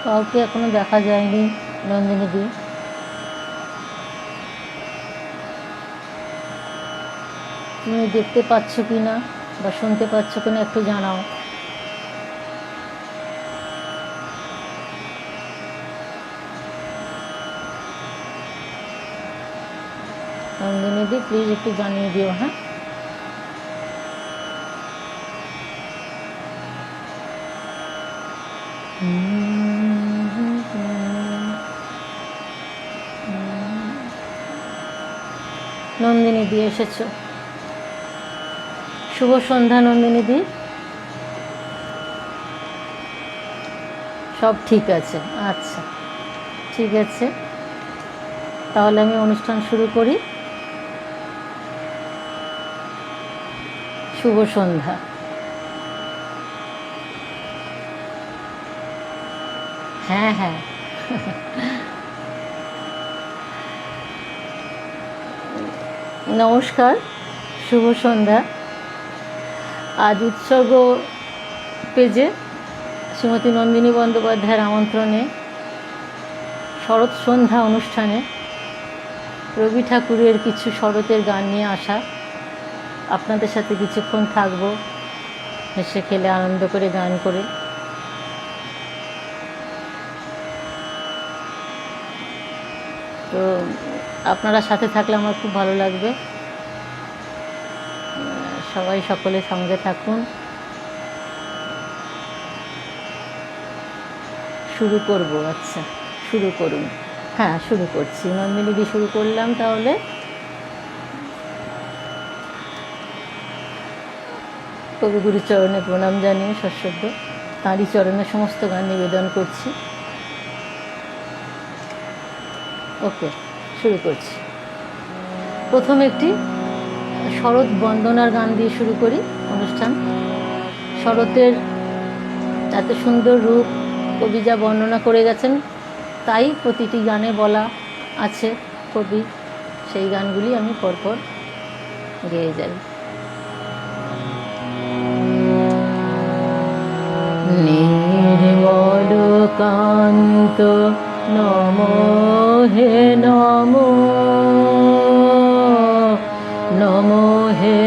কাউকে এখনো দেখা যায়নি নন্দিনীদি। তুমি দেখতে পাচ্ছ কি না বা শুনতে পাচ্ছ কিনা একটু জানাও। নন্দিনীদি প্লিজ একটু জানিয়ে দিও। হ্যাঁ, নন্দিনীদি এসেছো, শুভ সন্ধ্যা নন্দিনীদি। সব ঠিক আছে? আচ্ছা, ঠিক আছে, তাহলে আমি অনুষ্ঠান শুরু করি। শুভ সন্ধ্যা। হ্যাঁ হ্যাঁ নমস্কার, শুভ সন্ধ্যা। আজ উৎসর্গ পেজে শ্রীমতী নন্দিনী বন্দ্যোপাধ্যায়ের আমন্ত্রণে শরৎ সন্ধ্যা অনুষ্ঠানে রবি ঠাকুরের কিছু শরতের গান নিয়ে আসা। আপনাদের সাথে কিছুক্ষণ থাকবো, হেসে খেলে আনন্দ করে গান করে। তো আপনারা সাথে থাকলে আমার খুব ভালো লাগবে। সবাই সকলের সঙ্গে থাকুন। শুরু করব? আচ্ছা, শুরু করুন। হ্যাঁ, শুরু করছি। নন্দিনীদি শুরু করলাম তাহলে। কবিগুরুর চরণে প্রণাম জানিয়ে সশ্রদ্ধ তাঁরই চরণে সমস্ত গান নিবেদন করছি। ওকে, শুরু করছি। প্রথম একটি শরৎ বন্দনার গান দিয়ে শুরু করি অনুষ্ঠান। শরতের এত সুন্দর রূপ কবি যা বর্ণনা করে গেছেন, তাই প্রতিটি গানে বলা আছে কবি, সেই গানগুলি আমি পরপর গেয়ে যাই। নির্মল কান্ত নমো হে নমো, নমো হে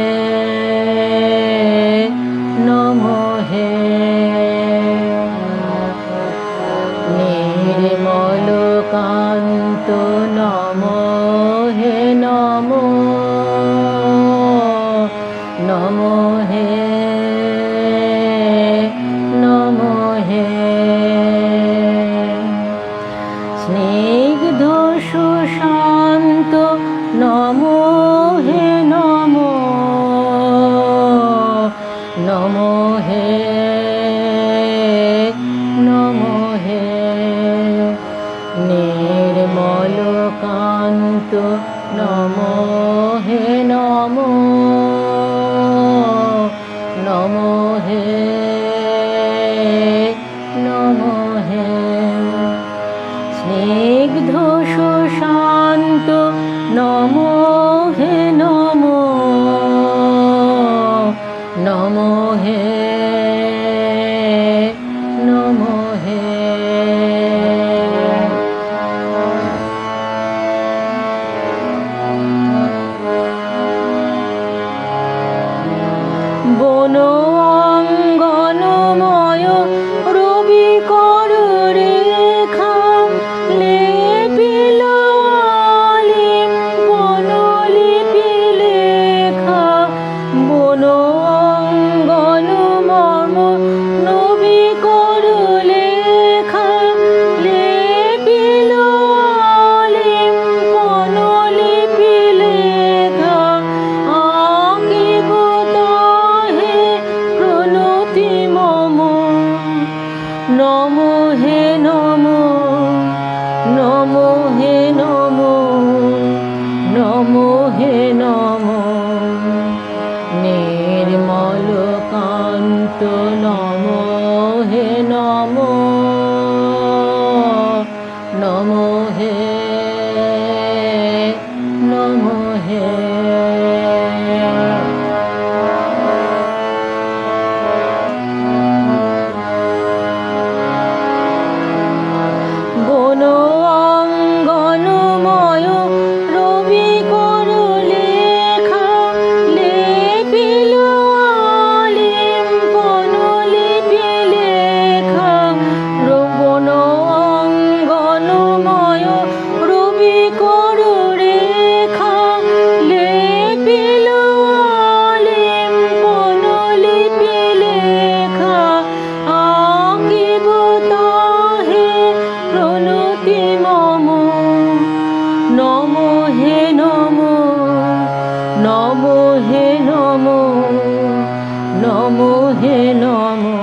নমো হে। নির্মল কান্ত নমো হে নমো, নমো হে নমো হে। স্নিগ্ধ সুশান্ত নমো হে নমো, নমো হে নমো হে। নির্মল কান্ত নমো হে নমো, নমো হে নমো হে। স্নিগ্ধ সুশান্ত নমো হে নমো, নমো বন অঙ্গনময় রবি কর রেখা লেপিল আলিম বনলিপি লেখা বন অঙ্গনময় রবি কর লেখা লেপিল আলিম বনলিপি লেখা আঁকিব তাহে প্রণতি মম নমো হে নমো নমো হে নমো নমো হে নমো নির্মল কান্ত নমো হে নমো নমো হে নমো হে বন অঙ্গনময় রবি কর লেখা লেপিল আলিম বনলিপি লেখা বন অঙ্গনময় রবি কর রেখা লেপিল আলিম বনলিপি লেখা আঁকিব তাহে প্রণতি মম নমো হে নমো নমো হে নমো নমো হে নমো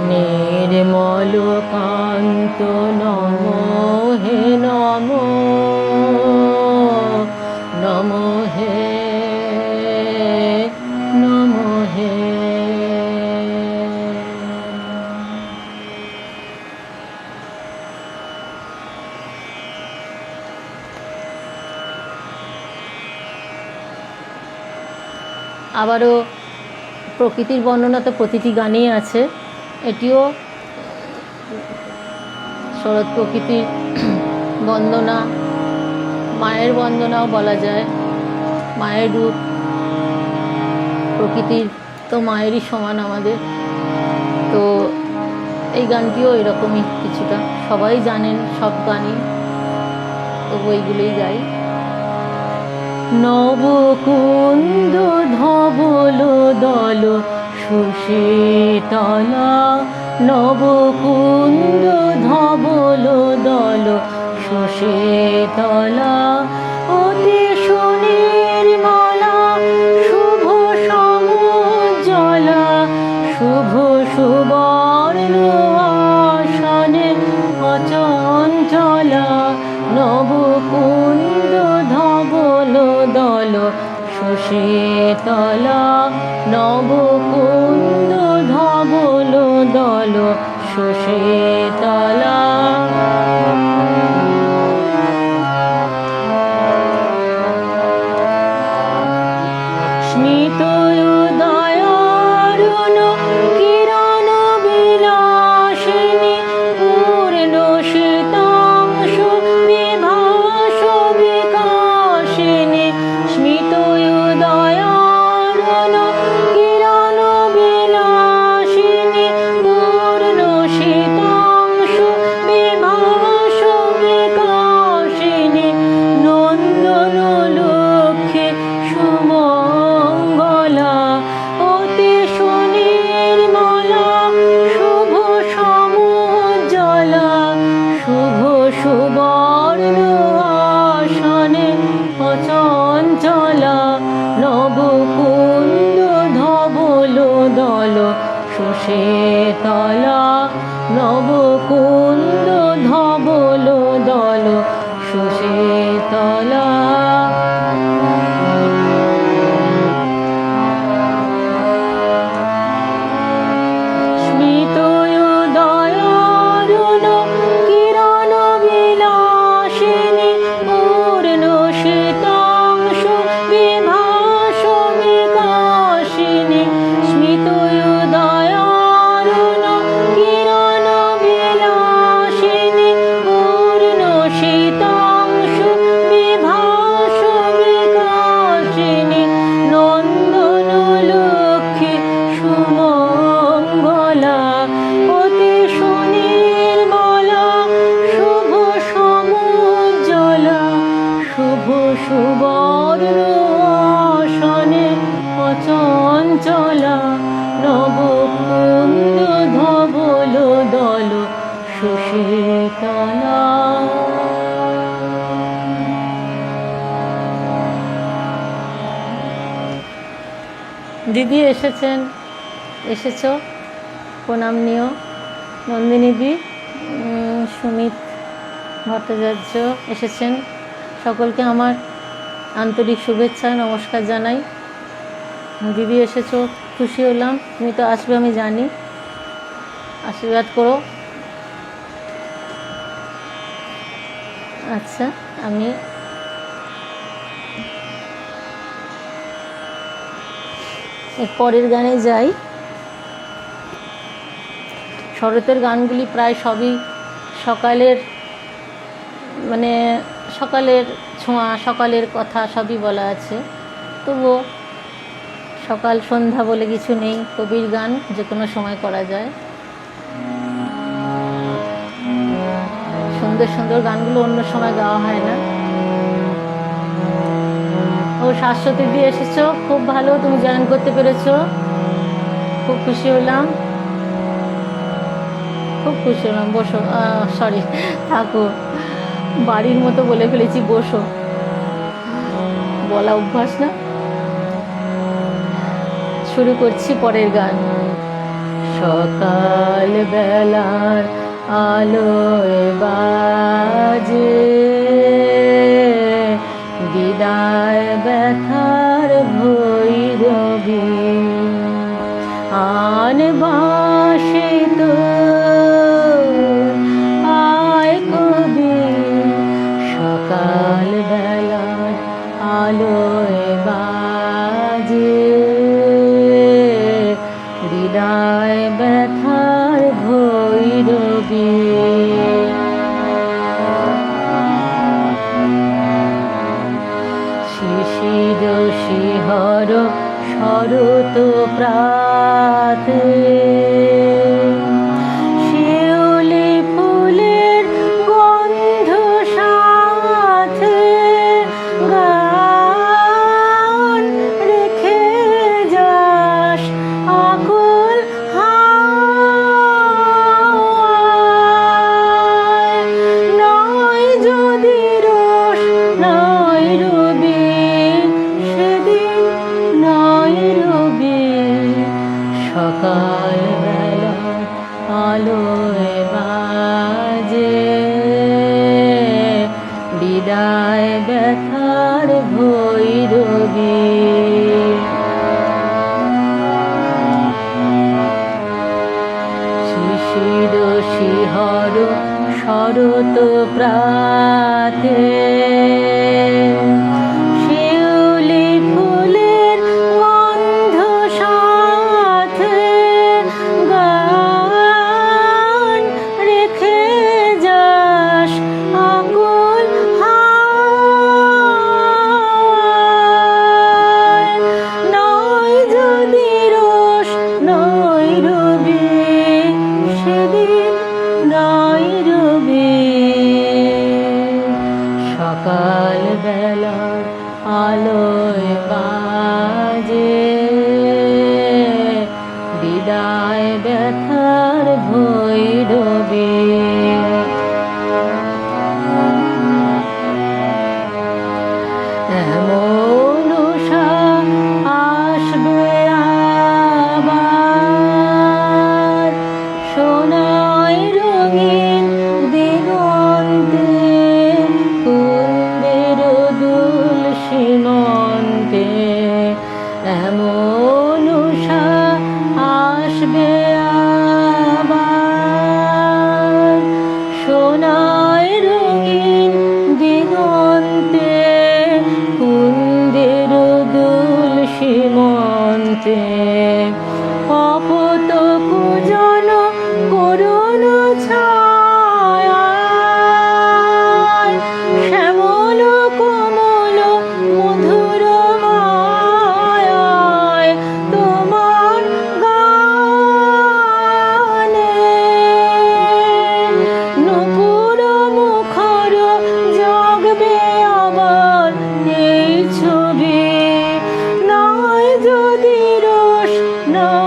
নির্মল কান্ত নমো হে নমো নমো হে নমো হে আবারও প্রকৃতির বর্ণনা তো প্রতিটি গানেই আছে, এটিও শরৎ প্রকৃতির বন্দনা, মায়ের বন্দনাও বলা যায়। মায়ের রূপ, প্রকৃতির তো মায়েরই সমান আমাদের, তো এই গানটিও এরকমই কিছুটা, সবাই জানেন সব গানই, তবু এইগুলোই গাই। নবকুন্দ ধবল দল সুশীতলা, নবকুন্দ ধবল দল সুশীতলা, অতি সুনির্মলা শুভ সমুজ্জ্বলা, শুভ সুবর্ণ আসনে অচঞ্চলা, নবকুন্দ ধবল দল সুশীতলা, নবকুন্দ ধবল দল সুশীতলা। স্মিত উদয়ারুণ কিরণ বিলাসিনী, পূর্ণ শীতাংশু বিভাস বিকাশিনী, স্মিত উদয়ারুণ কিরণ বিলাসিনী, পূর্ণ শীতাংশু বিভাস বিকাশিনী, নন্দন লক্ষ্মী সুমঙ্গলা, অতি সুনির্মলা শুভ সমুজ্জ্বলা, শুভ সুবর্ণ আসনে অচঞ্চলা, নবকুন্দ ধবল দল সুশীতলা, নবকুন্দ ধবল দল সুশীতলা। স্মিত উদয়ারুণ কিরণ বিলাসিনী, পূর্ণ শীতাংশু বিভাস বিকাশিনী, স্মিত উদয়ারুণ দিদি এসেছো, প্রণাম নিও। নন্দিনীদি, সুমিত ভট্টাচার্য এসেছেন। সকলকে আমার আন্তরিক শুভেচ্ছা নমস্কার জানাই। দিদি এসেছো, খুশি হলাম। তুমি তো আসবে আমি জানি, আশীর্বাদ করো। আচ্ছা, আমি এর পরের গানে যাই। শরতের গানগুলি প্রায় সবই সকালের, মানে সকালের ছোঁয়া, সকালের কথা সবই বলা আছে। তবুও সকাল সন্ধ্যা বলে কিছু নেই, কবির গান যে কোনো সময় করা যায়। সুন্দর সুন্দর গানগুলো অন্য সময় গাওয়া হয় না। ও শাশ্বতী দিয়ে এসেছো, খুব ভালো, তুমি জয়েন করতে পেরেছো, খুব খুশি হলাম, খুব খুশি হলাম। বসো, সরি, থাকো, বাড়ির মতো বলে ফেলেছি, বসো, বলা অভ্যাস না। শুরু করছি পরের গান। সকাল বেলার আলোয় বাজে বিদায় ব্যথার ভৈরবী, আন বাসে তো আয় কবি। সকাল বেলার আলোয় বাজে বিদায় ব্যথার ভৈরবী, শিশির শিহর শরৎ প্রাতে, শিউলি ফুলের গন্ধ সাথে, গান রেখে যাস আকুল হাওয়ায়। নয় যদি রোষ নয় রবি, সেদিন নয় রবি। সকাল বেলা আলোয় বাজে বিদায় ব্যথার ভৈরবী, শিশির শিহর শরৎ প্রাতে, শিউলি ফুলের গন্ধ সাথে, গান রেখে যাস আকুল হাওয়ায়। নয় যদি রোষ নয় রবি, সেদিন নয় রবি। সকাল বেলার আলোয় বাজে বিদায় ব্যথার ভৈরবী, এমন উষা আসবে আবার, সোনায় রঙিন দিগন্তে, কুন্দের দুল সীমন্তে। এমন উষা আসবে আবার, সোনায় রঙিন দিগন্তে, কুন্দের দুল সীমন্তে। অপত কুজন করুণ ছায়ায়, শ্যামল কোমল মধুর মায়ায়, তোমার গানে নূপুর মুখর জাগবে আবার এই ছবি। নয় যদি রোষ নয়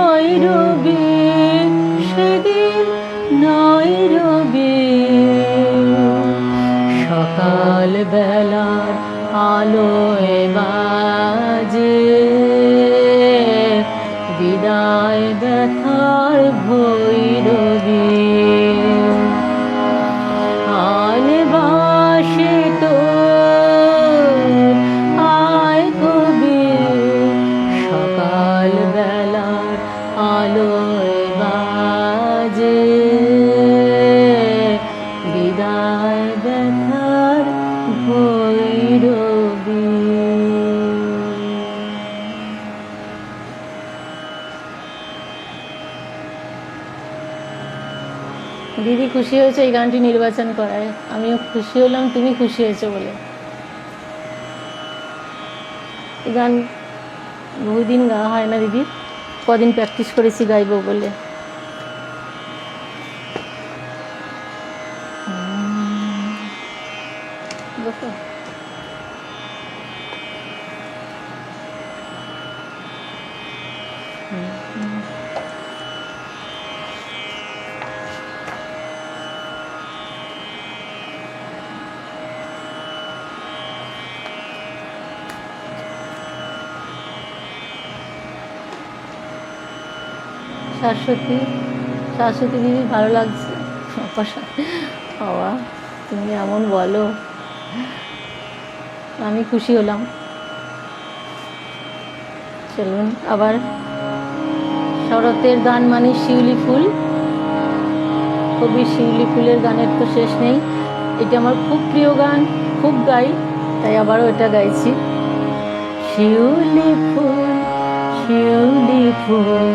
দিদি খুশি হয়েছে এই গানটি নির্বাচন করায়, আমিও খুশি হলাম তুমি খুশি হয়েছো বলে। এই গান বহুদিন গাওয়া হয় না দিদি, কদিন প্র্যাকটিস করেছি গাইবো বলে। দেখো শাশ্বতী, শাশ্বতী দিদি ভালো লাগছে বাবা, তুমি এমন বলো, আমি খুশি হলাম। চলুন আবার, শরতের গান মানে শিউলি ফুল, কবি শিউলি ফুলের গানের তো শেষ নেই। এটা আমার খুব প্রিয় গান, খুব গাই, তাই আবারও এটা গাইছি। শিউলি ফুল, শিউলি ফুল,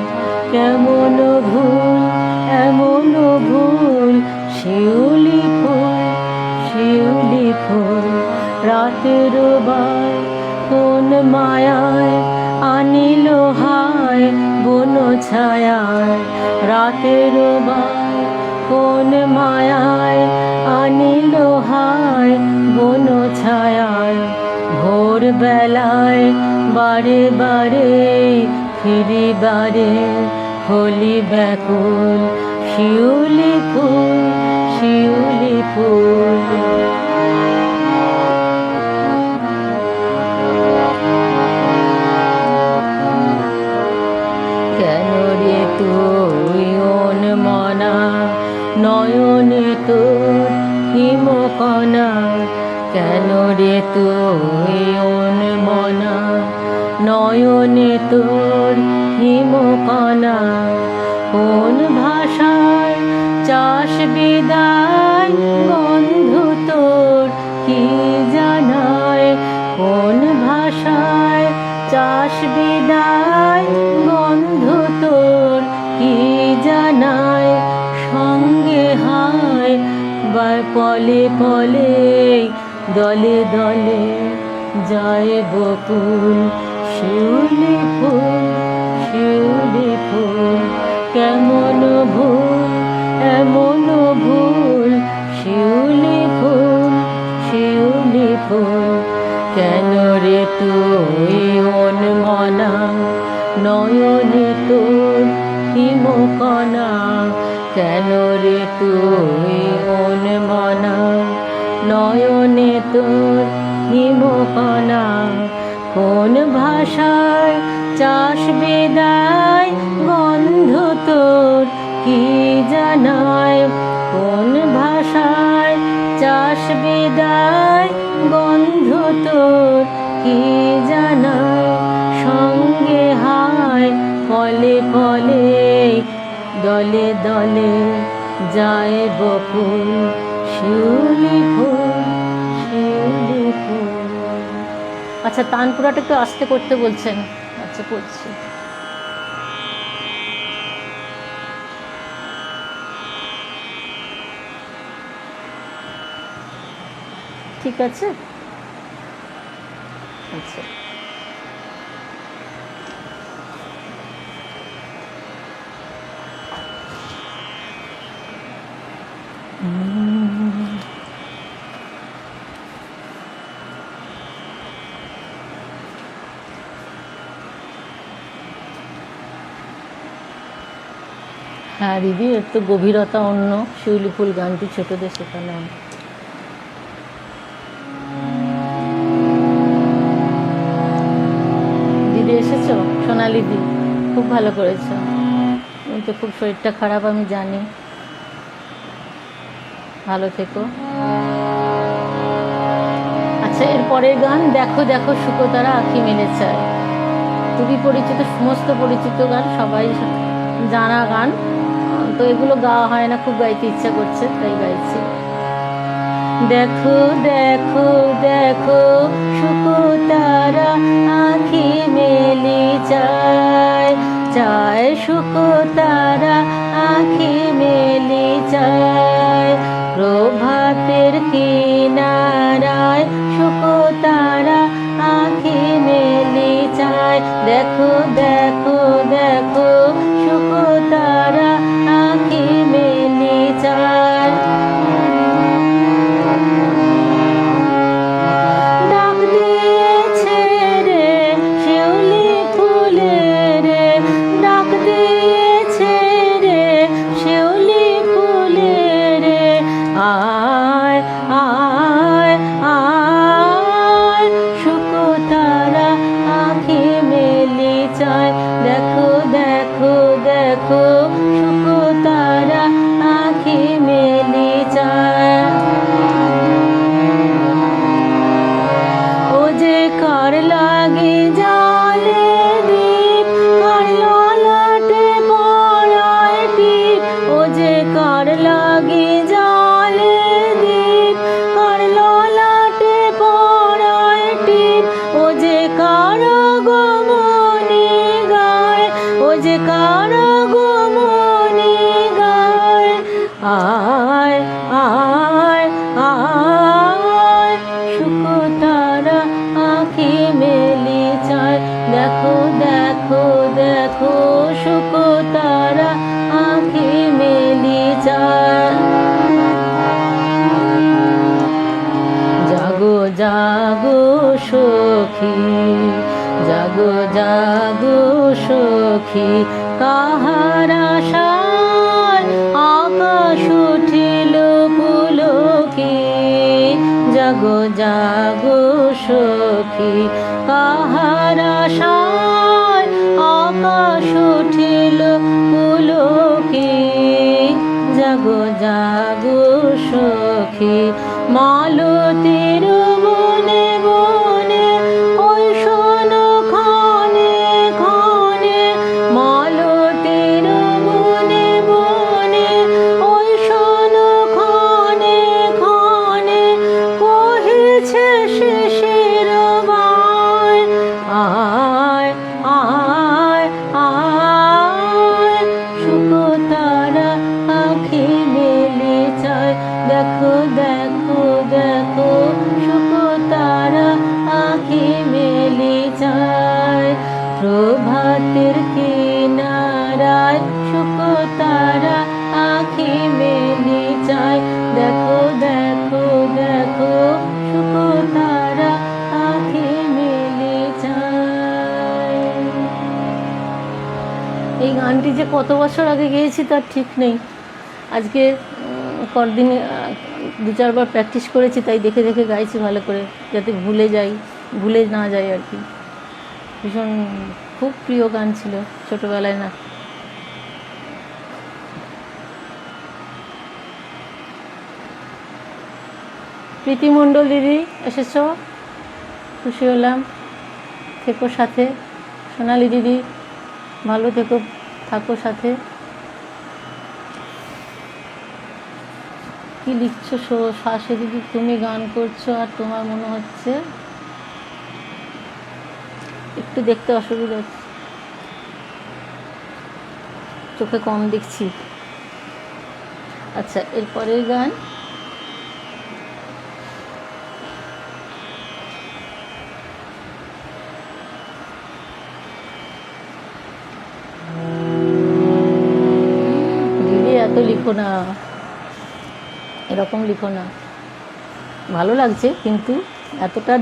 কেমন ভুল, এমন ভুল, শিউলি ফুল, শিউলি ফুল, রাতের বার কোন মায়ায় আনিল হায় বন ছায়ায়, রাতের বার কোন মায়ায় আনিল হায় বন ছায়ায়, ভোর বেলায় বারে বারে ফিরিবারে হলি ব্যাকুল, শিউলি ফুল, শিউলি ফুল। কেন রে তুই মনা নয়নে তোর হিমকণা, কেন রে তুই মনা নয়নে তোর হিমকণা, কোন ভাষায় চাষ বিদায় গন্ধ তোর কি জানায়, কোন ভাষায় চাষ বিদায় গন্ধ তোর কি জানায়, সঙ্গে হায় বা পলে পলে দলে দলে যায় বকুল, শিউলি ফুল, শিউলি ফুল, কেমন ভুল, এমন ভুল, শিউলি ফুল, শিউলি ফুল, কেন রে তুই মনা নয়নে তোর হিমকণা, কেন রে তুই মনা নয়নে তোর হিমকণা, কোন ভাষায় চাষ বিদায় গন্ধ তোর কি জানায়, কোন ভাষায় চাষ বিদায় গন্ধ তোর কি জানায়, সঙ্গে হায় পলে পলে দলে দলে যায় বকুল, শিউলি ফুল, শিউলি ফুল। আচ্ছা, তানপুরাটা একটু আস্তে করতে বলছেন। আচ্ছা করছি। ঠিক আছে, আচ্ছা। হ্যাঁ দিদি, এর তো গভীরতা অন্য, শিউলি ফুল গানটি ছোটদের শেখানো। দিদি এসেছো, সোনালি দি, খুব ভালো করেছো। তুমি তো খুব শরীরটা খারাপ আমি জানি, ভালো থেকো। আচ্ছা, এর পরের গান দেখো দেখো শুকোতারা আঁখি মেলে চায়, খুবই পরিচিত, সমস্ত পরিচিত গান, সবাই জানা গান, তো এগুলো গাওয়া হয় না, খুব গাইতে ইচ্ছা করছে তাই গাইছি। দেখো দেখো দেখো শুকোতারা আঁখি মেলি চায়, চায় শুকোতারা আঁখি মেলি চায়, দেখো দেখো দেখো শুকতারা আঁখি মেলি চায়। ডাক দিয়েছে রে শিউলি ফুলে রে, ডাক দিয়েছে রে শিউলি ফুলে রে, আয় আয় আয় শুকতারা আঁখি মেলি চায়। দেখো দেখো দেখো শুকতারা আঁখি মেলি চায়। ও যে কার লাগে জালে দীপ, কার ললাটে পরায় টিপ, ও যে কার লাগে জালে দীপ, কার ললাটে পরায় টিপ, ও যে কার গোমনি গায়, ও যে কার গোমনি গায়, আয় আয় আয় শুকতারা আঁখি মেলি চায়। দেখো দেখো দেখো শুকতারা আঁখি মেলি চায়। জাগো জাগো সখী, জাগো জাগো সখী, কাহার আশায় আকাশ উঠিল পুলকি। জাগো জাগো সখী, কাহার আশায় আকাশ উঠিল পুলকি। জাগো জাগো সখী, মালতীর বনে বনে ওই শোনো ক্ষণে ক্ষণে, মালতীর বনে বনে ওই শোনো ক্ষণে ক্ষণে, কহিছে শিশির বায়, আয় আয় আয় শুকতারা আঁখি মেলি চায়। দেখো দেখো দেখো শুকতারা আঁখি মেলি চায়। প্রভাতের কিনারায় শুকতারা আঁখি মেলি চায়। দেখো দেখো দেখো শুকতারা আঁখি মেলি চায়। এই গানটি যে কত বছর আগে গেয়েছি তার ঠিক নেই। আজকে কদিন 2-4 বার প্র্যাকটিস করেছি, তাই দেখে দেখে গাইছি ভালো করে, যাতে ভুলে না যাই আর কি। ভীষণ খুব প্রিয় গান ছিল ছোটোবেলায়। না প্রীতি মণ্ডল দিদি এসেছো, খুশি হলাম। থেকো সাথে। সোনালি দিদি ভালো থেকো, থাকো সাথে। কি লিখছো শাশে দিদি? তুমি গান করছো আর তোমার মনে হচ্ছে একটু দেখতে অসুবিধা হচ্ছে, চোখে কম দেখছি। আচ্ছা, এরপরের গান দিদি এত লিখো না, এরকম লিখো না। ভালো লাগছে কিন্তু এতটা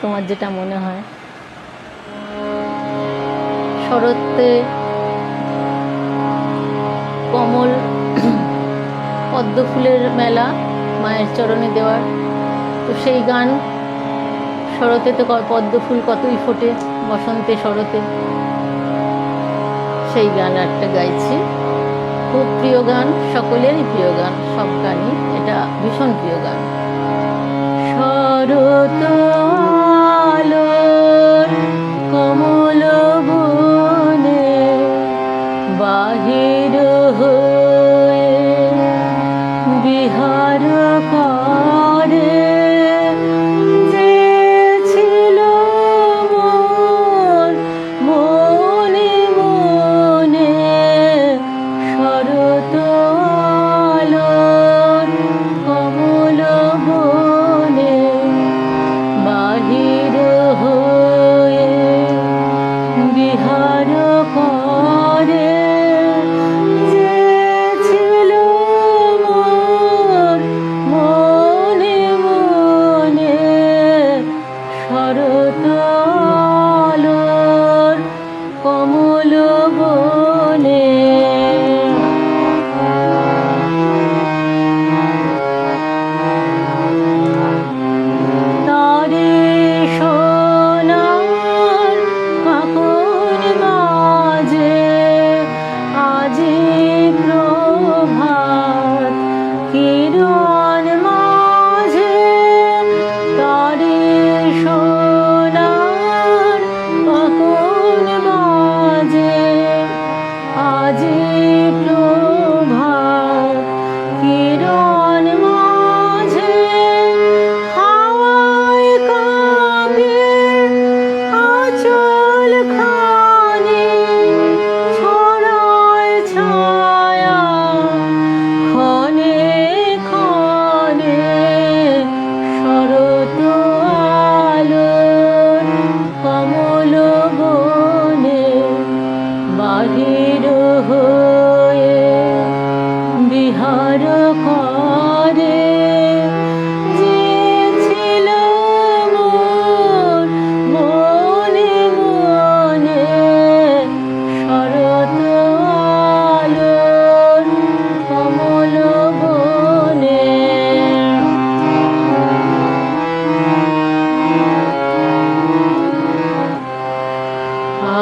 তোমার যেটা মনে হয়। শরতে কমল পদ্ম ফুলের মেলা মায়ের চরণে দেওয়ার, তো সেই গান। শরতে তো পদ্ম ফুল কতই ফোটে, বসন্তে শরতে, সেই গান একটা গাইছি। খুব প্রিয় গান, সকলেরই প্রিয় গান, সব গানই এটা ভীষণ প্রিয় গান। শরৎ আলোর কমল বনে বাহির হয়ে বিহার করে যে ছিল মোর মনে মনে, শরৎ আলোর কমল বনে বাহির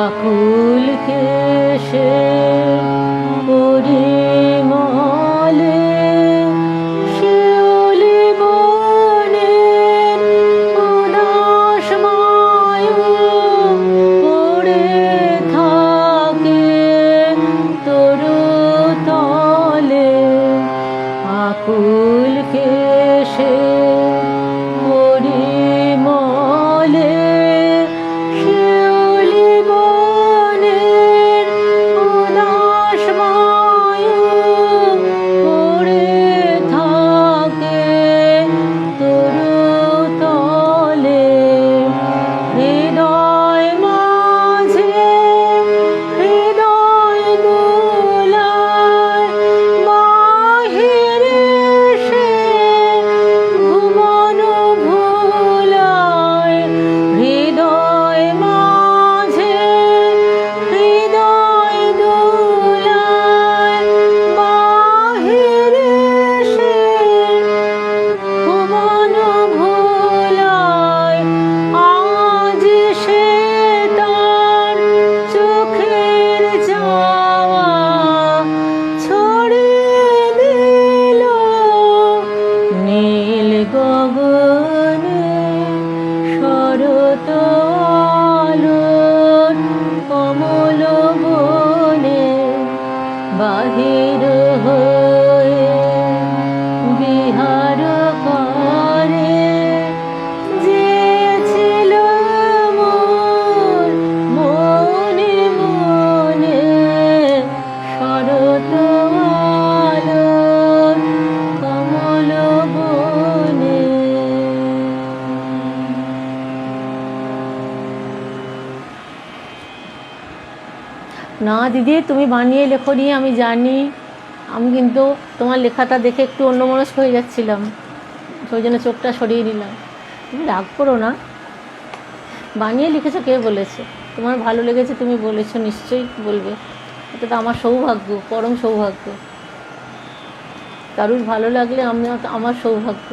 আকুল কেশে পরিমলে শিউলি বনের উদাস বায়ু পড়ে থাকে তরু তলে। আকুল কেশে পরিমলে শিউলি বনের উদাস বায়ু পড়ে থাকে তরু তলে। হৃদয় মাঝে হৃদয় দোলায় বাহিরে সে ভুবন ভোলায়। হৃদয় মাঝে হৃদয় দোলায় বাহিরে সে ভুবন ভোলায়। আজ সে তার চোখের যাওয়া ছড়িয়ে দিল নীল গগনে শরৎ আলোর কমল বনে। বাহির হয়ে বিহার করে যে ছিল মোর মনে মনে শরৎ আলোর কমল বনে। না দিদি, তুমি বানিয়ে লেখো নি আমি জানি, আমি কিন্তু তোমার লেখাটা দেখে একটু অন্যমনস্ক হয়ে যাচ্ছিলাম, ওই জন্য চোখটা সরিয়ে নিলাম। তুমি রাগ করো না, বানিয়ে লিখেছো কে বলেছে? তোমার ভালো লেগেছে তুমি বলেছো, নিশ্চয়ই বলবে। এটা তো আমার সৌভাগ্য, পরম সৌভাগ্য। কারুর ভালো লাগলে আমার সৌভাগ্য।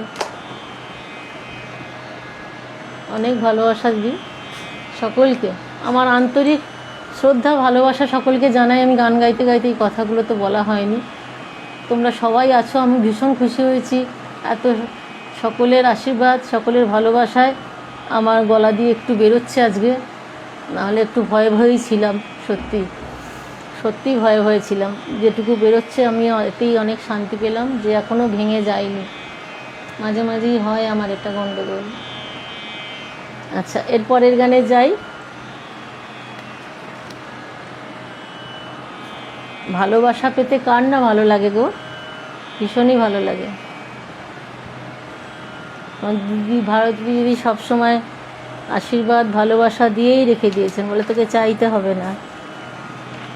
অনেক ভালোবাসা দিদি সকলকে, আমার আন্তরিক শ্রদ্ধা ভালোবাসা সকলকে জানাই। আমি গান গাইতে গাইতে এই কথাগুলো তো বলা হয়নি। তোমরা সবাই আছো, আমি ভীষণ খুশি হয়েছি। এত সকলের আশীর্বাদ, সকলের ভালোবাসায় আমার গলা দিয়ে একটু বেরোচ্ছে আজকে, নাহলে একটু ভয়ে ভয়েই ছিলাম। সত্যি ভয়ে ভয়ে ছিলাম। যেটুকু বেরোচ্ছে আমি এতেই অনেক শান্তি পেলাম, যে এখনও ভেঙে যায়নি। মাঝে মাঝেই হয় আমার এটা গণ্ডগোল। আচ্ছা, এরপরের গানে যাই। ভালোবাসা পেতে কার না ভালো লাগে গো? ভীষণই ভালো লাগে। দিদি, ভারতী দিদি সবসময় আশীর্বাদ ভালোবাসা দিয়েই রেখে দিয়েছেন, বলে তোকে চাইতে হবে না।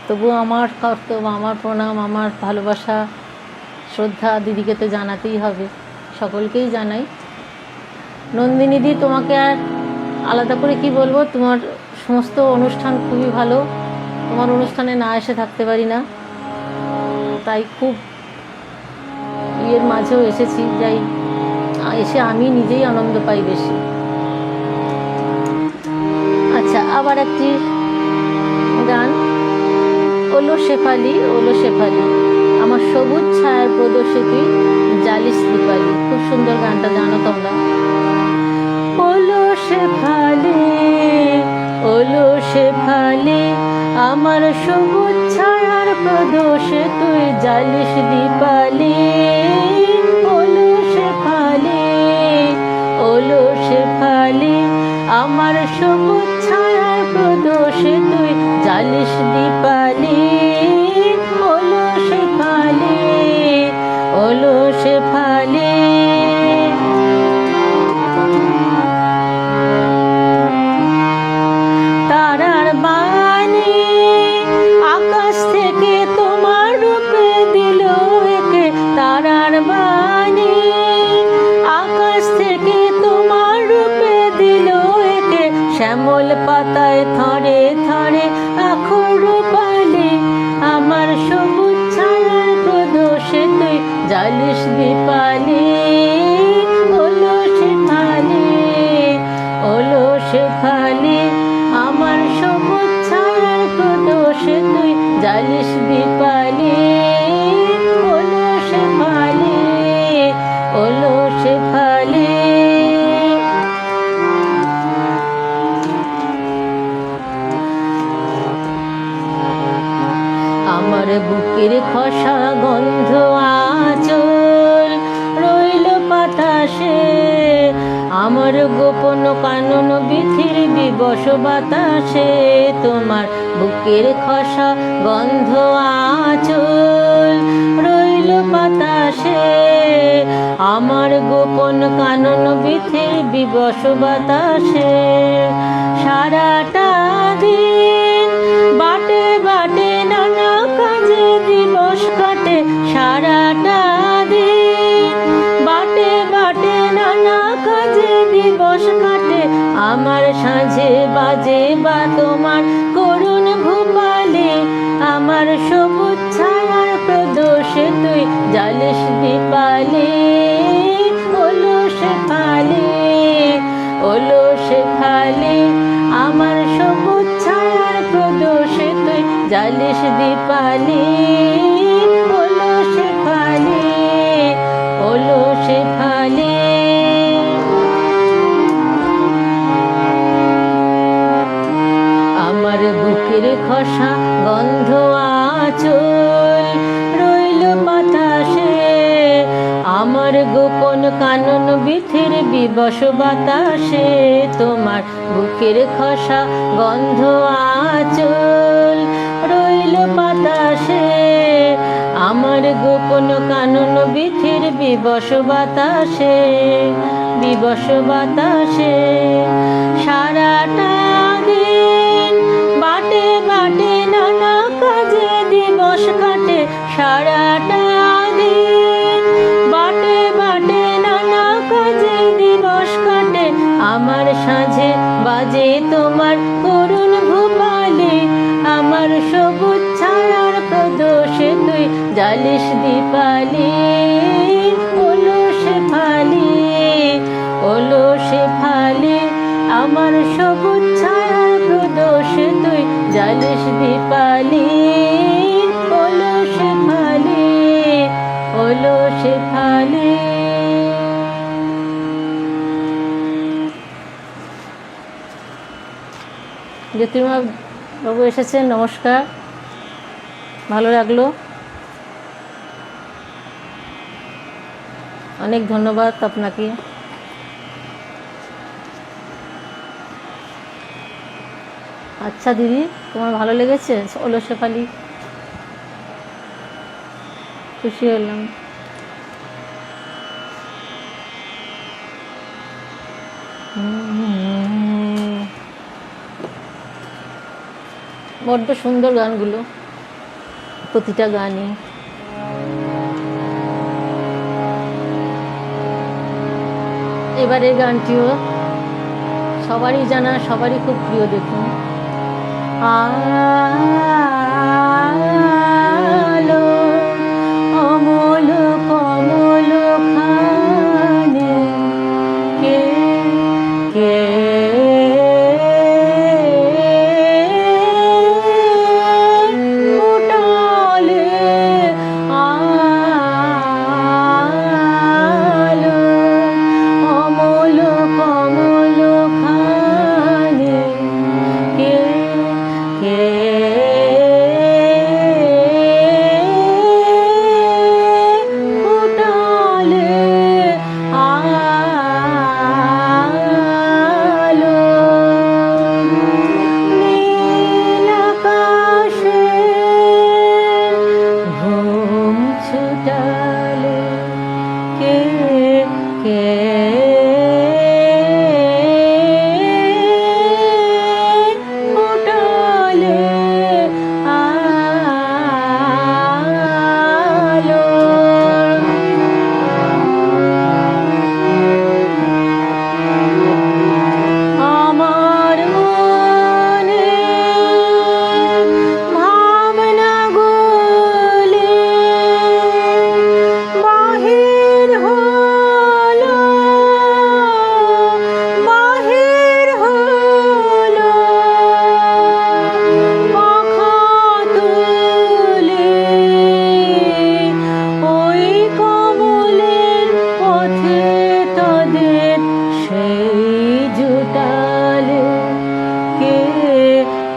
তবুও আমার কর্তব্য, আমার প্রণাম, আমার ভালোবাসা শ্রদ্ধা দিদিকে তো জানাতেই হবে, সকলকেই জানাই। নন্দিনীদি, তোমাকে আর আলাদা করে কি বলবো, তোমার সমস্ত অনুষ্ঠান খুবই ভালো। তোমার অনুষ্ঠানে না এসে থাকতে পারি না, তাই খুব ইয়ের মাঝেও এসেছি, যাই এসে আমি নিজেই আনন্দ পাই বেশি। আচ্ছা, আবার একটি গান, ওলো শেফালি ওলো শেফালি, আমার সবুজ ছায়ার প্রদর্শে তুই জালিস দীপালি। খুব সুন্দর গানটা, জানো তোমরা? ওলো শেফালি ওলো শেফালি, আমার সবুজ ছায়ার প্রদর্শে তুই জালিস দীপালি। ওলো শেফালি ওলো শেফালি, আমার সবুজ ছায়ার প্রদর্শে তুই জালিস দীপালি। ওলো শেফালি ওলো শেফালি, তারার বাণী আকাশ থেকে তোমার রূপে দিল একে। তারার বাণী আকাশ থেকে তোমার রূপে দিল একে। শ্যামল পাতায় থরে থরে আখর রূপালি, আমার সবুজ ছায়ার প্রদর্শে তুই জালিস দীপালি। ওলো শেফালি ওলো শেফালি, আমার সবুজ ছায়ার সে তুই জ্বালিস দীপালি, ওলো শেফালি, ওলো শেফালি। আমার বুকের খসা গন্ধ আঁচল রইল বাতাসে, আমার গোপন কানন বিথির বিবশ বাতাসে, তোমার বুকের খসা গন্ধ আঁচল রইল বাতাসে, আমার গোপন কানন বিথির বিবশ বাতাসে। সারাটা দিন বাটে বাটে নানা কাজে দিবস কাটে, সারাটা দিন বাটে বাটে নানা কাজে দিবস কাটে, আমার সাঁঝে বাজে বা তোমার করুণ ভূপালে, আমার সবুজ ছায়ার প্রদোষে তুই জ্বালিস দীপালি, ওলো শেফালি, ওলো শেফালি। আমার সবুজ ছায়ার প্রদোষে তুই জ্বালিস দীপালি, ওলো শেফালি, ওলো শেফালি। আমার বুকের খসা গন্ধ আঁচল রইল বাতাসে, আমার গোপন কানন বিথির বিবশ বাতাসে, তোমার বুকের খসা গন্ধ আঁচল রইল বাতাসে, আমার গোপন কানন বিথির বিবশ বাতাসে, বিবশ বাতাসে। সারাটা দিন বাটে বাটে নানা কাজে দিবস কাটে, সারাটা দিন বাটে বাটে নানা কাজে দিবস কাটে, আমার সাঁঝে বাজে তোমার করুণ ভূপালে, আমার সবুজ ছায়ার প্রদোষে তুই জ্বালিস দীপালি, ওলো শেফালি, ওলো শেফালি। আমার সবুজ ছায়ার প্রদোষে তুই জ্বালিস দীপালি, ওলো শেফালি, ওলো শেফালি। জ্যোতির্ময় বাবু এসেছেন, নমস্কার, ভালো লাগলো, অনেক ধন্যবাদ আপনাকে। আচ্ছা দিদি, তোমার ভালো লেগেছে ওলো শেফালি? খুশি হলাম। বড্ড সুন্দর গানগুলো, প্রতিটা গানই। এবারের গানটিও সবারই জানা, সবারই খুব প্রিয়। দেখুন, আলো অমল কমল খানে কে কে উঠালে, আলো অমল কমল খানে কে কে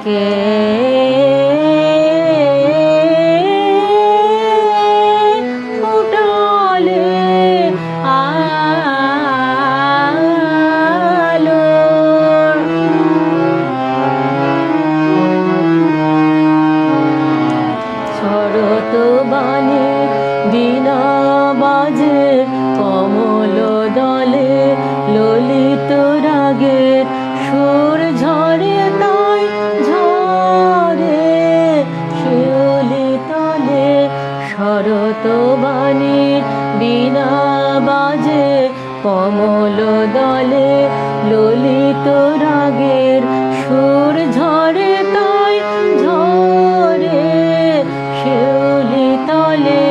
কে ফুটালে আলো। শরৎ বাণী বীণা বাজে কমল দলে, ললিত রাগের সুর ঝরে তাই ঝরে শিউলি তলে। শরৎ বাণী বীণা বাজে কমল দলে, ললিত রাগের সুর ঝরে তাই ঝরে শিউলি তলে।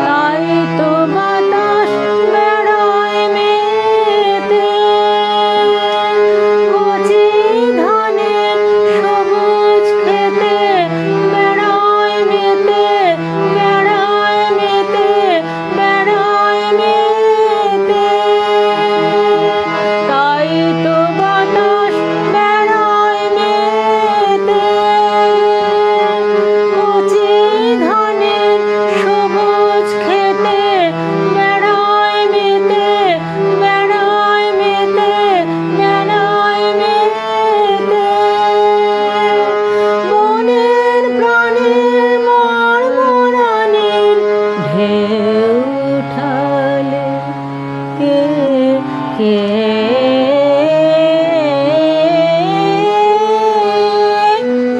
তাই তো বাতাস বেড়ায় মেতে, কচি ধানের সবুজ খেতে বেড়ায় মেতে, বেড়ায় মেতে, বেড়ায় মেতে। তাই তো বাতাস বেড়ায় মেতে, কচি ধানের সবুজ খেতে বেড়ায় মেতে, বেড়ায় মেতে, বেড়ায় মেতে। মনের প্রাণের মর্মরানির ঢেউ উঠালে কে কে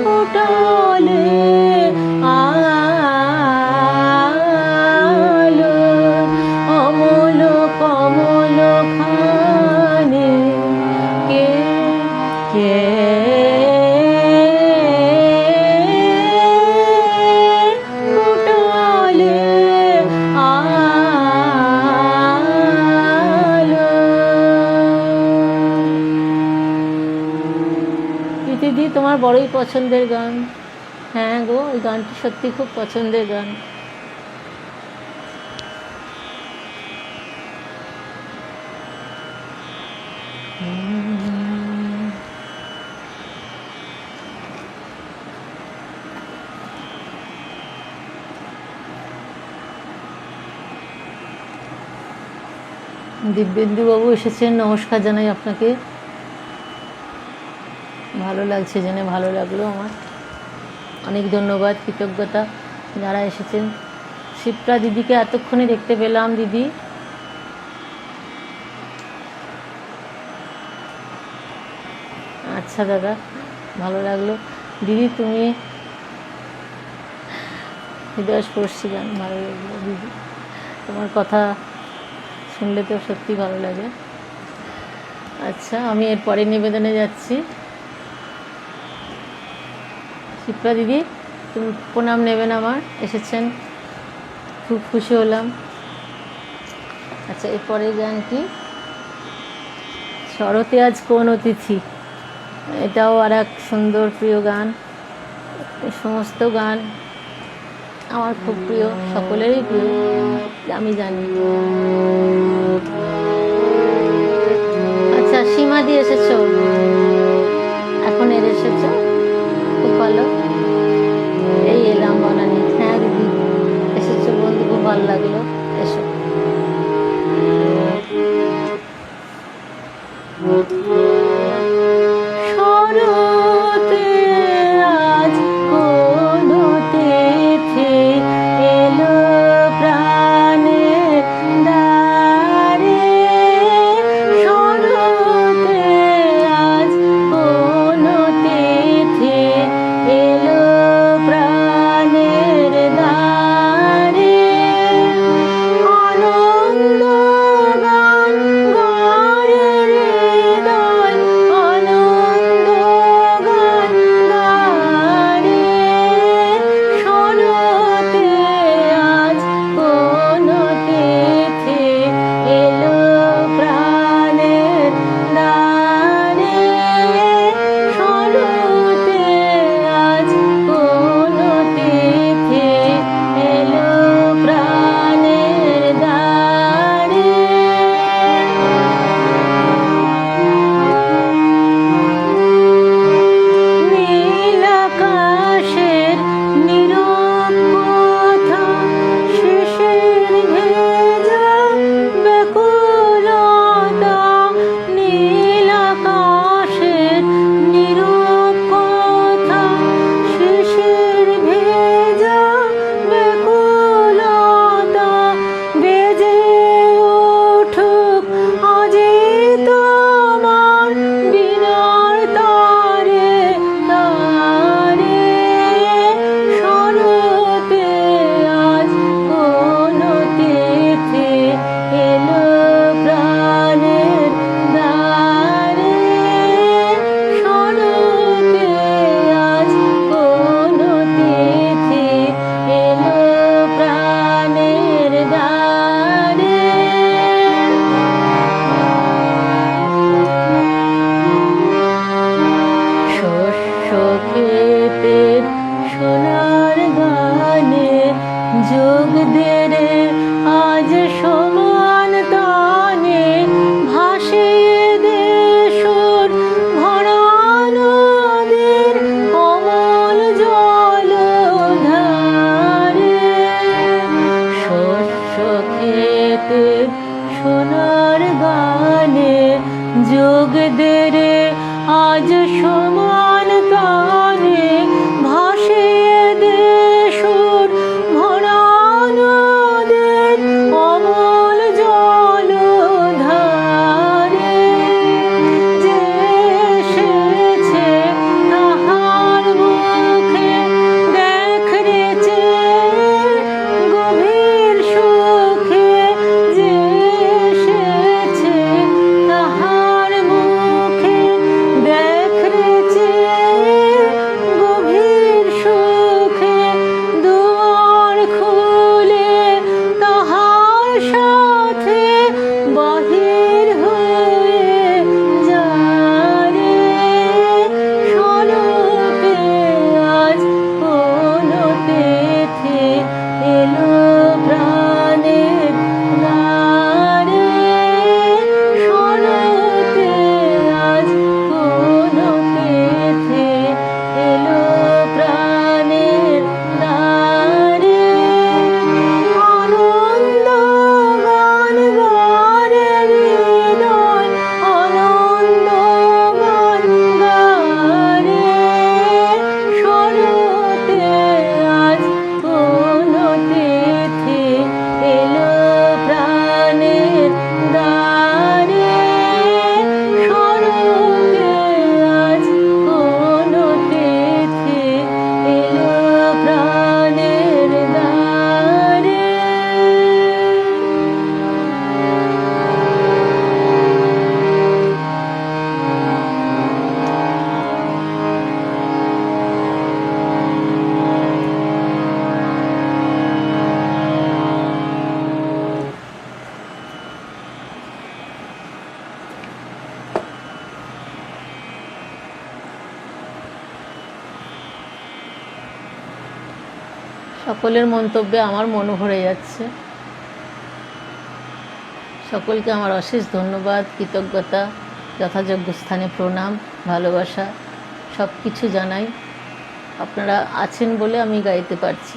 ফুটালে আলো। অমল কমল খানে কে কে ফুটালে আলো। দিদি তোমার বড়ই পছন্দের গান। হ্যাঁ গো, এই গানটি সত্যি খুব পছন্দের গান। দিব্যেন্দুবাবু এসেছেন, নমস্কার জানাই আপনাকে। ভালো লাগছে জেনে, ভালো লাগলো আমার। অনেক ধন্যবাদ, কৃতজ্ঞতা যারা এসেছেন। শিপ্রা দিদিকে এতক্ষণে দেখতে পেলাম দিদি। আচ্ছা দাদা, ভালো লাগলো দিদি। তুমি হৃদয়স্পর্শী গান, ভালো লাগলো দিদি। তোমার কথা শুনলে তো সত্যি ভালো লাগে। আচ্ছা, আমি এর পরের নিবেদনে যাচ্ছি। শিপ্রা দিদি, তুমি প্রণাম নেবেন আমার, এসেছেন, খুব খুশি হলাম। আচ্ছা, এরপরের গানটি শরতে আজ কোন অতিথি, এটাও আর এক সুন্দর প্রিয় গান। এই সমস্ত গান আমার খুব প্রিয়, সকলেরই প্রিয়, আমি জানি। আচ্ছা, সীমাদি এসেছো, এখন এর এসেছো, খুব ভালো। এই এলাম বনানি। হ্যাঁ দিদি এসেছো বন্ধু, খুব ভালো লাগলো, এসো। শরতে আজ কোন তিথি, এলো প্রাণের দ্বারে। শরতে আজ সকলের মন্তব্যে আমার মনও ভরে যাচ্ছে। সকলকে আমার অশেষ ধন্যবাদ, কৃতজ্ঞতা, যথাযোগ্য স্থানে প্রণাম, ভালোবাসা সব কিছু জানাই। আপনারা আছেন বলে আমি গাইতে পারছি।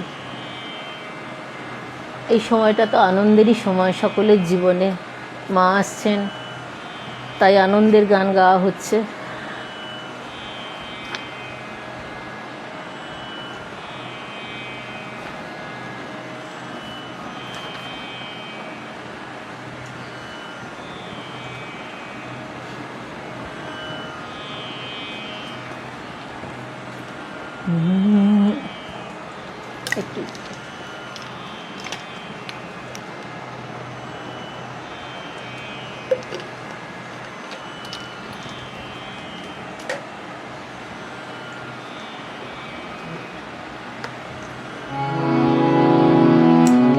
এই সময়টা তো আনন্দেরই সময় সকলের জীবনে। মা আসছেন, তাই আনন্দের গান গাওয়া হচ্ছে। একটু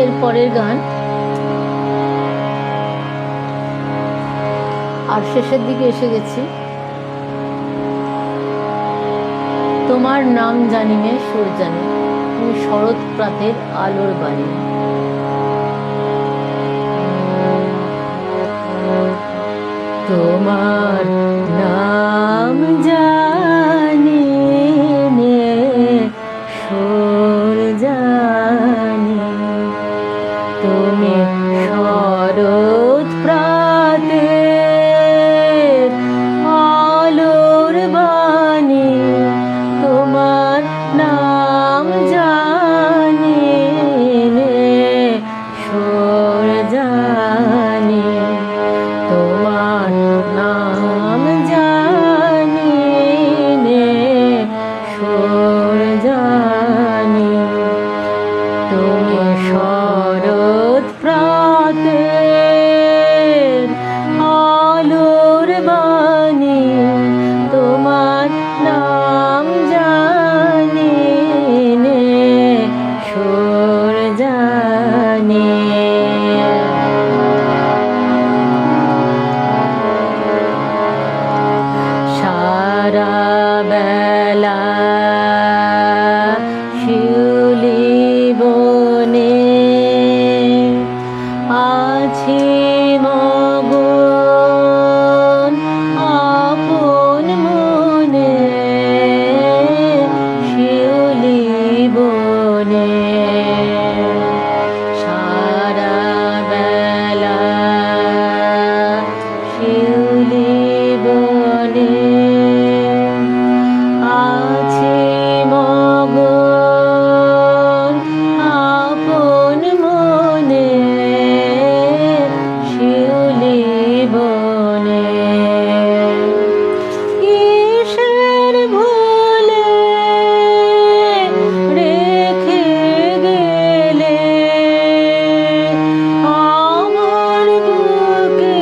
এর পরের গান আর শেষের দিকে এসে গেছি। তোমার নাম জানিনে সুর জানি, তুমি শরৎ প্রাতের আলোর বাণী। তোমার নাম জানিনে সুর জানি, তুমি শরৎ প্রাতের আলোর বাণী। তোমার নাম জানিনে সুর জানি, তোমার নাম জানিনে সুর জানি, তুমি শরৎ প্রাতের আলোর বাণী। তোমার নাম জানিনে সুর জানি। সারা বেলা শিউলি বনে আছি মগন আপন মনে, শিউলি বনে সারা বেলা শিউলি বনে আছি মগন আপন মনে, শিউলি বনে। কিসের ভুলে রেখে গেলে আমার বুকে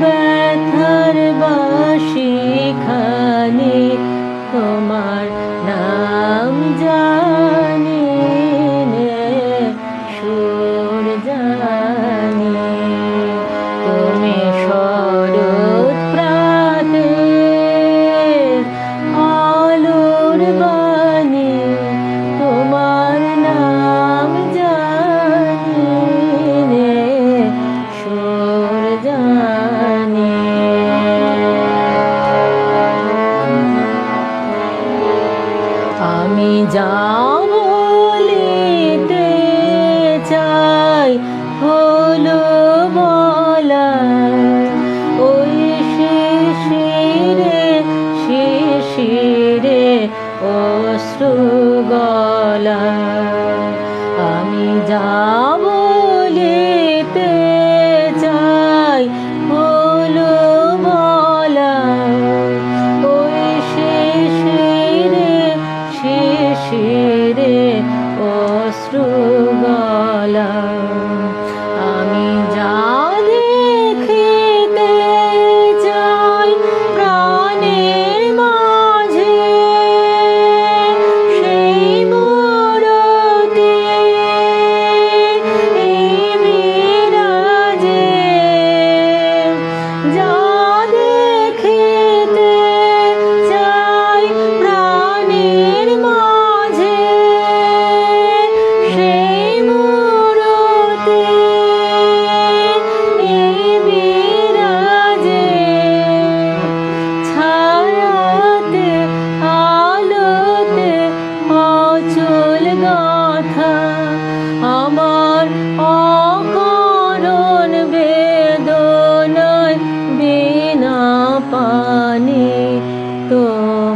ব্যথার বাঁশি খানি। তোমার নাম জানিনে সুর জানি, তুমি শরৎ প্রাতের আলোর বাণী। তোমার নাম জানিনে সুর জানি। আমি যা বলিতে চাই হলো বলা, ওই শিশিরে শিশিরে অশ্রু গলা। আমি যা বলিতে চাই হলো বলা, ওই শিশিরে শিশিরে অশ্রু গলা। আমি যা দেখিতে চাই প্রাণের মাঝে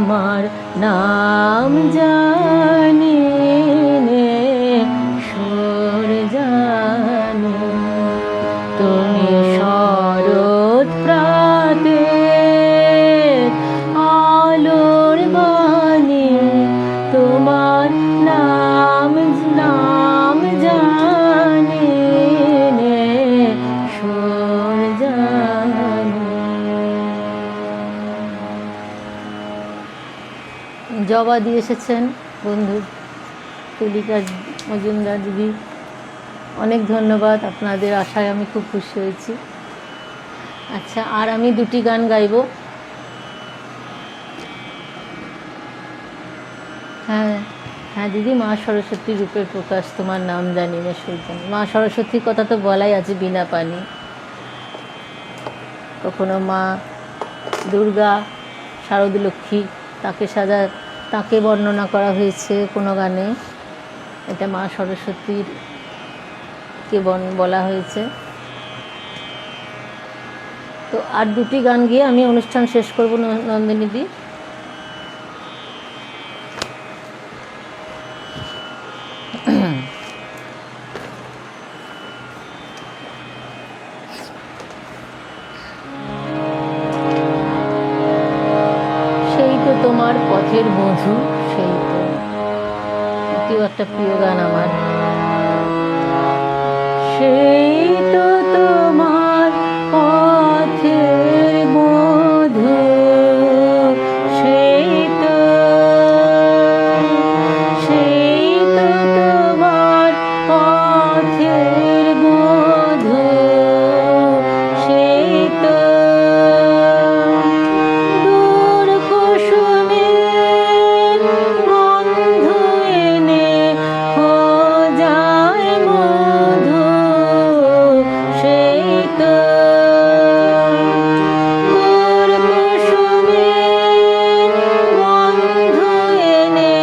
তোমার নাম জানি নে সুর জানি, তুমি শরৎ প্রাতের আলোর বাণী, তোমার নাম নাম জানি নে সুর জানি। জবা দিয়ে এসেছেন বন্ধু তুলিকা মজুমদার দিদি, অনেক ধন্যবাদ, আপনাদের আশায় আমি খুব খুশি হয়েছি। আচ্ছা, আর আমি দুটি গান গাইব। হ্যাঁ হ্যাঁ দিদি, মা সরস্বতী রূপের প্রকাশ, তোমার নাম জানি না সুর জানি। মা সরস্বতীর কথা তো বলাই আছে, বিনা পানি। কখনো মা দুর্গা, শারদলক্ষ্মী, তাকে বর্ণনা করা হয়েছে কোনো গানে, এটা মা সরস্বতীর কে বলা হয়েছে। তো আর দুটি গান গিয়ে আমি অনুষ্ঠান শেষ করব নন্দিনীদি। সেই তো তোমার পথের মধু, সেই তো, এটিও একটা প্রিয় গান আমার। সেই তো তোমার পথের মধু, সেই তো তোমার পথের মধু, সেই তো দূর কুসুমের গন্ধ এনে যায় মধু, সেই তো দূর কুসুমের গন্ধ এনে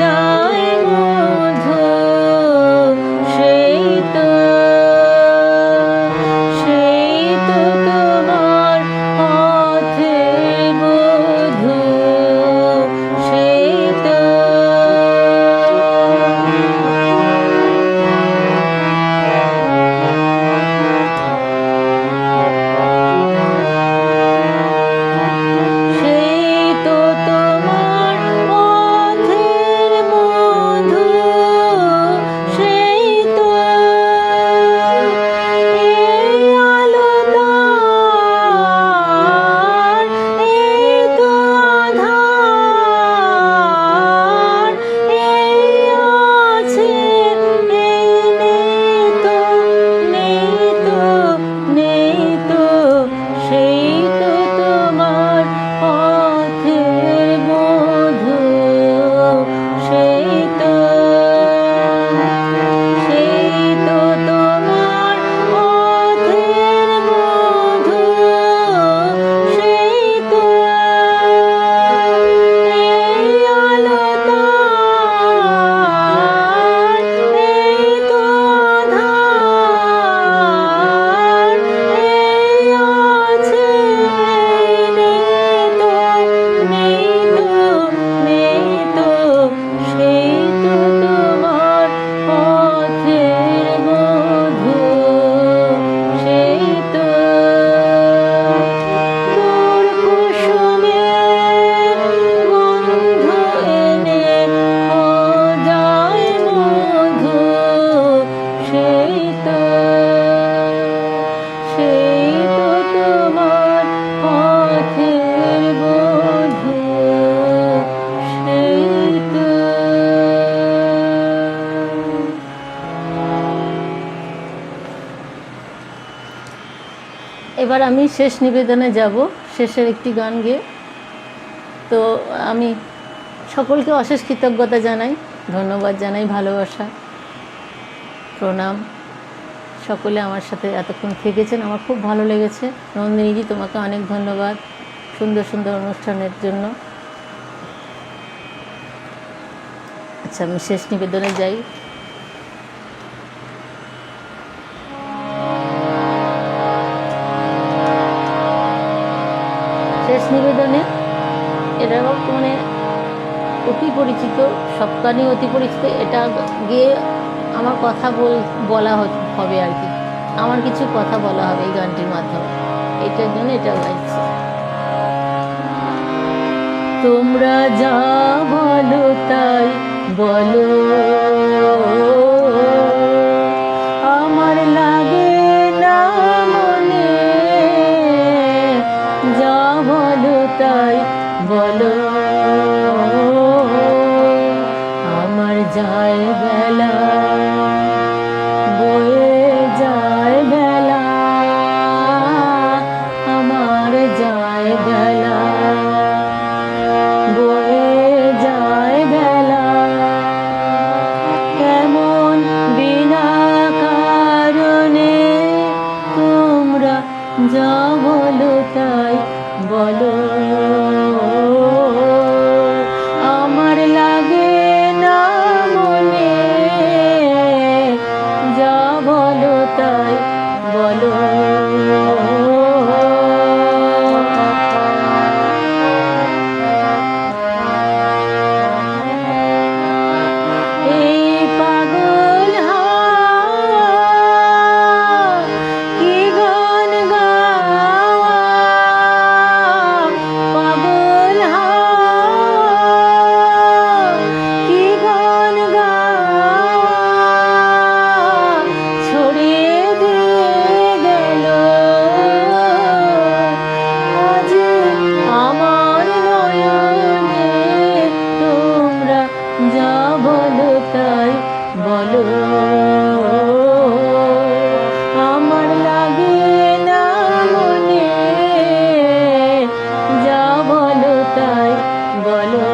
যায় মধু, সেই তো তোমার পথের মধু, সেই তো তোমার পথের মধু, সেই তো এই আলোদার, এই তো আধার, এই আছে এই নেই তো, সেই তো তোমার পথের মধু, সেই তো তোমার পথের মধু, সেই তো এই আলোদার, এই তো আধার, এই আছে নেই তো, সেই তো তোমার পথের মধু, সেই তো দূর কুসুমের গন্ধ এনে যায় মধু, সেই তো তোমার পথের মধু, সেই তো। এবার আমি শেষ নিবেদনে যাব, শেষের একটি গান গেয়ে। তো আমি সকলকে অশেষ কৃতজ্ঞতা জানাই, ধন্যবাদ জানাই, ভালোবাসা, প্রণাম। সকলে আমার সাথে এতক্ষণ থেকেছেন, আমার খুব ভালো লেগেছে। নন্দিনীজি, তোমাকে অনেক ধন্যবাদ সুন্দর সুন্দর অনুষ্ঠানের জন্য। আচ্ছা, আমি শেষ নিবেদনে যাই। শেষ নিবেদনে এটা মানে অতি পরিচিত, সব গানই অতি পরিচিত। এটা গিয়ে আমার কথা বলা হবে আর কি, আমার কিছু কথা বলা হবে এই গানটির মাধ্যমে, এটার জন্য এটা গাইছি। তোমরা যা বলো তাই বলো, আমার লাগে না মনে, যা বলো তাই বলো, আমার যায় বেলা, বয়ে যায় বেলা, আমার যায় বেলা, বয়ে যায় বেলা, কেমন বিনা কারণে তোমরা যা বলো তাই বলো, আমার লাগে না মনে, যা বলো তাই বলো। এই পাগল হাওয়া কি গান গাওয়া, পাগল হাওয়া কি গান গাওয়া, ছড়িয়ে দিয়ে গেল আজ আমার নয়নে, তোমরা যা বলো তাই বলো, আমার লাগে না মনে, যা বলো তাই বলো।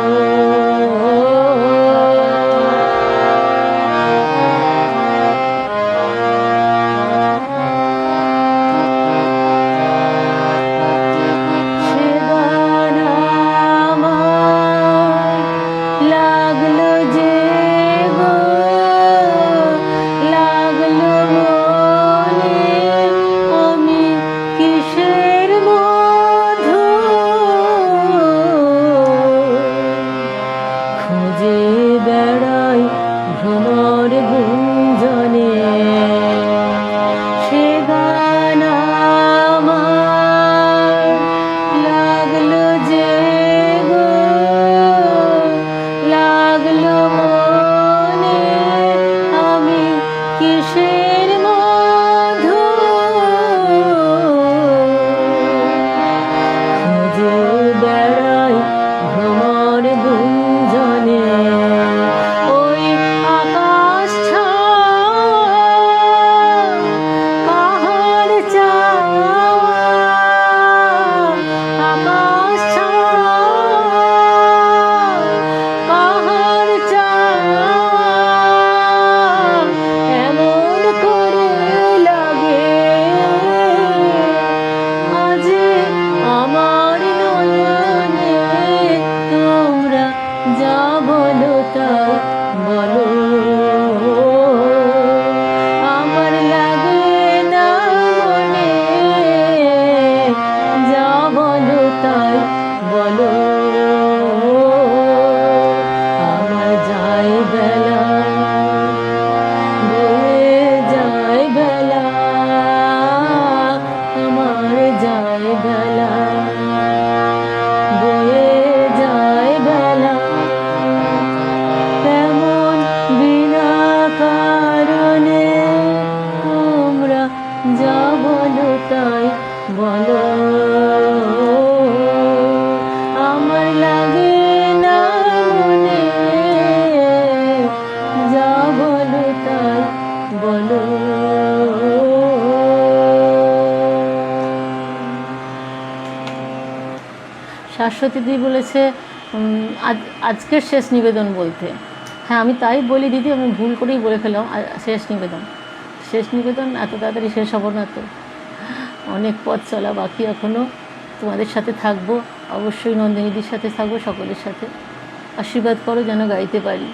সে গান আমার লাগলো যে গো, লাগলো মনে, আমি কিসের মধু খুঁজে বেড়াই ভ্রমর গুঞ্জনে, সে গান আমার লাগলো যে গো, লাগলো মনে, আমি কিসের মধু খুঁজে বেড়াই ভ্রমর গুঞ্জনে, ওই আকাশ পাহাড় চাওয়া, আকাশ পাহাড় চাওয়া, এমন করে লাগে আজ আমার নয়নে, তোমরা যা বলো তাই বলো, আমার লাগে না মনে, যা বলো তাই বলো, আমার যায় বেলা, বয়ে যায় বেলা, আমার যায় বেলা, বয়ে যায় বেলা, কেমন বিনা কারণে তোমরা যা বলো তাই বলো, আমার লাগে না মনে, যা বলো তাই বলো। শাশ্বতীদি বলেছে আজকের শেষ নিবেদন বলতে। হ্যাঁ, আমি তাই বলি দিদি, আমি ভুল করেই বলে ফেললাম শেষ নিবেদন। শেষ নিবেদন এত তাড়াতাড়ি শেষ হব না তো, অনেক পথ চলা বাকি এখনও। তোমাদের সাথে থাকবো, অবশ্যই নন্দিনীদির সাথে থাকবো, সকলের সাথে। আশীর্বাদ করো যেন গাইতে পারি,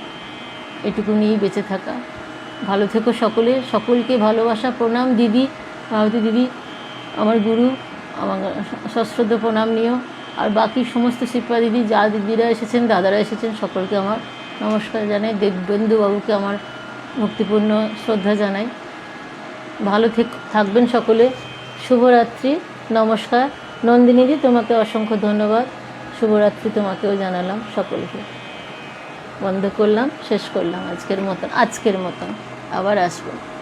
এটুকু নিয়েই বেঁচে থাকা। ভালো থেকো সকলে, সকলকে ভালোবাসা, প্রণাম দিদি, ভারতী দিদি আমার গুরু, আমার সশ্রদ্ধ প্রণাম নিও। আর বাকি সমস্ত শিল্পা দিদি, যা দিদিরা এসেছেন, দাদারা এসেছেন, সকলকে আমার নমস্কার জানাই। দেববন্ধু বাবুকে আমার ভক্তিপূর্ণ শ্রদ্ধা জানাই। ভালো থাকবেন সকলে। শুভরাত্রি, নমস্কার। নন্দিনীজি, তোমাকে অসংখ্য ধন্যবাদ। শুভরাত্রি তোমাকেও জানালাম। সকলকে বন্ধ করলাম, শেষ করলাম আজকের মতন। আবার আসবো।